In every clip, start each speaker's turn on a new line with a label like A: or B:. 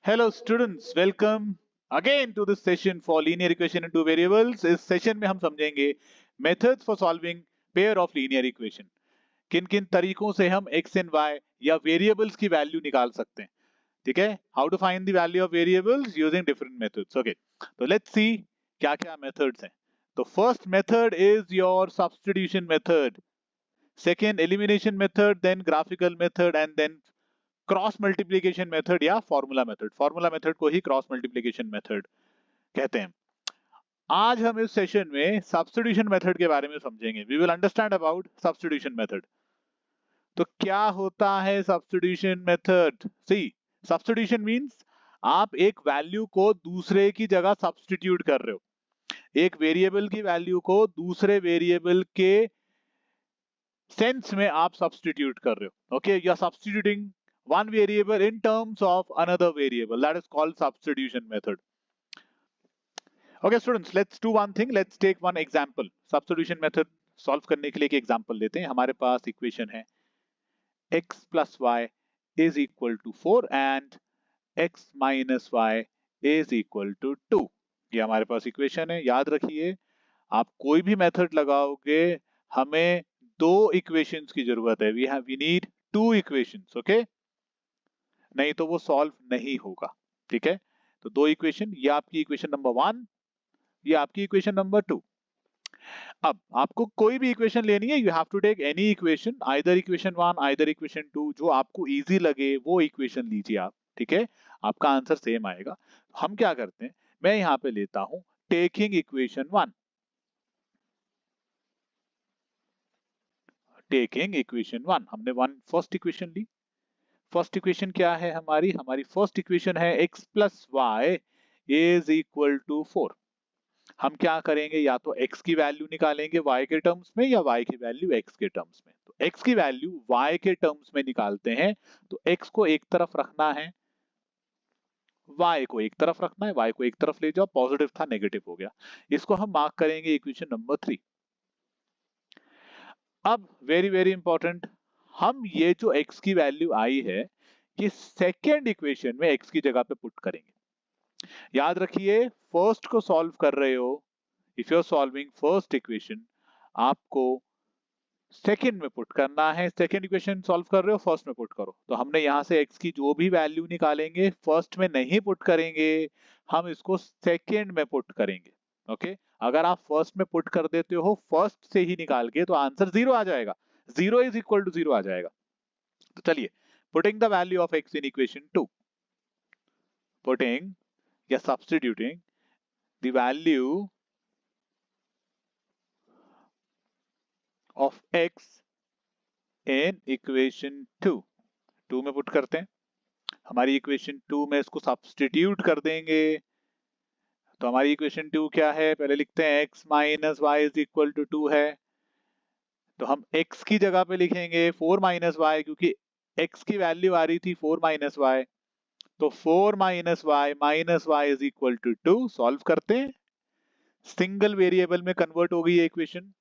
A: Hello students, welcome again to this session for linear equation in two variables. इस session में हम समझेंगे methods for solving pair of linear equation. किन किन तरीकों से हम x and y या variables की वैल्यू निकाल सकते हैं. ठीक है? How to find the value of variables using different methods. Okay. तो let's see क्या क्या methods हैं. तो first method is your substitution method. Second elimination method, then graphical method and then cross multiplication method या formula method को ही cross multiplication method कहते हैं. आज हम इस सेशन में सब्स्टिट्यूशन मेथड के बारे में समझेंगे. We will understand about substitution method. तो क्या होता है substitution method? See, substitution means आप एक वैल्यू को दूसरे की जगह सब्स्टिट्यूट कर रहे हो. एक वेरिएबल की वैल्यू को दूसरे वेरिएबल के सेंस में आप सब्स्टिट्यूट कर रहे हो. Okay, you are substituting one variable in terms of another variable. That is called substitution method. Okay students, let's do one thing. Let's take one example. Substitution method solve करने के लिए एक example लेते हैं. हमारे पास equation है x plus y is equal to 4 and x minus y is equal to 2. ये हमारे पास equation है. याद रखिए, आप कोई भी method लगाओगे, हमें दो equations की जरूरत है. We need two equations. Okay? नहीं तो वो सॉल्व नहीं होगा. ठीक है? तो दो इक्वेशन, ये आपकी इक्वेशन नंबर 1, ये आपकी इक्वेशन नंबर 2. अब आपको कोई भी इक्वेशन लेनी है, you have to take any equation, either equation 1 either equation 2, जो आपको इजी लगे वो इक्वेशन लीजिए आप. ठीक है? आपका आंसर सेम आएगा. हम क्या करते हैं, मैं यहां पे लेता हूं टेकिंग इक्वेशन 1. टेकिंग इक्वेशन 1, हमने फर्स्ट इक्वेशन ली. फर्स्ट इक्वेशन क्या है हमारी फर्स्ट इक्वेशन है x plus y is equal to 4. हम क्या करेंगे, या तो x की वैल्यू निकालेंगे y के टर्म्स में या y की वैल्यू x के टर्म्स में. तो x की वैल्यू y के टर्म्स में निकालते हैं. तो x को एक तरफ रखना है, y को एक तरफ रखना है. y को एक तरफ ले जाओ, पॉजिटिव था नेगेटिव हो गया. इसको हम मार्क करेंगे इक्वेशन नंबर 3. अब वेरी वेरी इंपॉर्टेंट, हम ये जो x की वैल्यू आई है, ये सेकेंड इक्वेशन में x की जगह पे पुट करेंगे. याद रखिए, फर्स्ट को सॉल्व कर रहे हो, if you are solving first equation, आपको सेकेंड में पुट करना है. सेकेंड इक्वेशन सॉल्व कर रहे हो, फर्स्ट में पुट करो. तो हमने यहां से x की जो भी वैल्यू निकालेंगे, फर्स्ट में नहीं पुट करेंगे, हम इसको सेकेंड में पुट करेंगे. ओके? अगर आप फर्स्ट में पुट कर देते हो फर्स्ट से ही निकाल के, तो आंसर 0 आ जाएगा. 0 इज इक्वल टू 0 आ जाएगा. तो चलिए, putting the value of x in equation 2, putting या substituting the value of x in equation 2 में पुट करते हैं. हमारी इक्वेशन 2 में इसको सब्स्टिट्यूट कर देंगे. तो हमारी इक्वेशन 2 क्या है, पहले लिखते हैं x minus y is equal to 2 है. तो हम x की जगह पे लिखेंगे 4 माइनस वाई, क्योंकि x की वैल्यू आ रही थी 4 माइनस वाई. तो 4 minus y is equal to 2. Solve करते हैं, सिंगल वेरिएबल में कन्वर्ट हो गई है equation.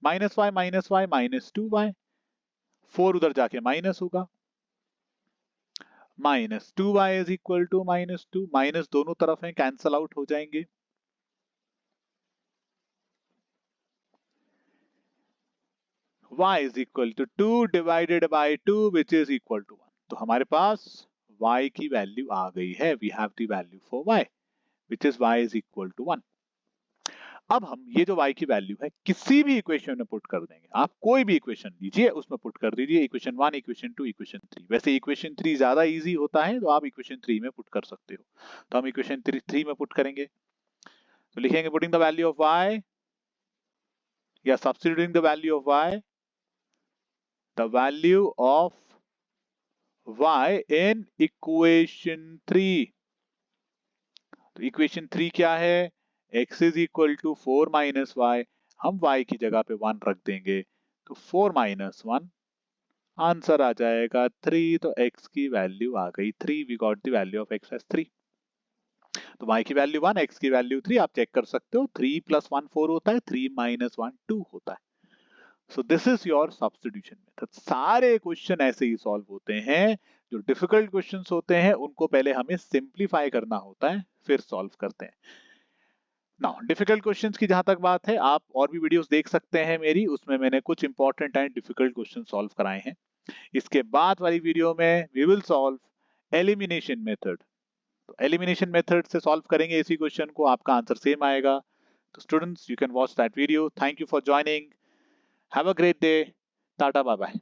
A: Minus Y minus 2y, 4 उधर जाके माइनस होगा. Minus 2y is equal to minus 2. माइनस दोनों तरफ है, कैंसल आउट हो जाएंगे. y is equal to 2 divided by 2 which is equal to 1. तो हमारे पास y की वैल्यू आ गई है. we have the value for y which is y is equal to 1. अब हम ये जो y की वैल्यू है किसी भी इक्वेशन में पुट कर देंगे. आप कोई भी इक्वेशन लीजिए, उसमें पुट कर दीजिए. Equation 1, equation 2, equation 3. वैसे इक्वेशन 3 ज्यादा इजी होता है, तो आप इक्वेशन 3 में पुट कर सकते हो. तो हम इक्वेशन 3 में पुट करेंगे. तो लिखेंगे putting the value of y या substituting the value of y, the value of y in equation 3. तो equation 3 क्या है, x is equal to 4 minus y. हम y की जगह पे 1 रख देंगे, तो 4 minus 1, आंसर आ जाएगा 3. तो x की वैल्यू आ गई 3. we got the value of x as 3. तो y की वैल्यू 1, x की वैल्यू 3. आप चेक कर सकते हो, 3 plus 1 4 होता है, 3 minus 1 2 होता है. So this is your substitution method. सारे क्वेश्चन ऐसे ही सॉल्व होते हैं। जो डिफिकल्ट क्वेश्चंस होते हैं उनको पहले हमें सिंप्लीफाई करना होता है, फिर सॉल्व करते हैं। नाउ डिफिकल्ट क्वेश्चंस की जहां तक बात है, आप और भी वीडियोस देख सकते हैं मेरी, उसमें मैंने कुछ important and difficult question solve कराए हैं। इसके बाद वाली वीडियो में we will solve elimination method. तो एलिमिनेशन मेथड से सॉल्व करेंगे इसी क्वेश्चन को, आपका आंसर सेम आएगा। तो students, you can watch that video. Thank you for joining. Have a great day. Tata, bye bye.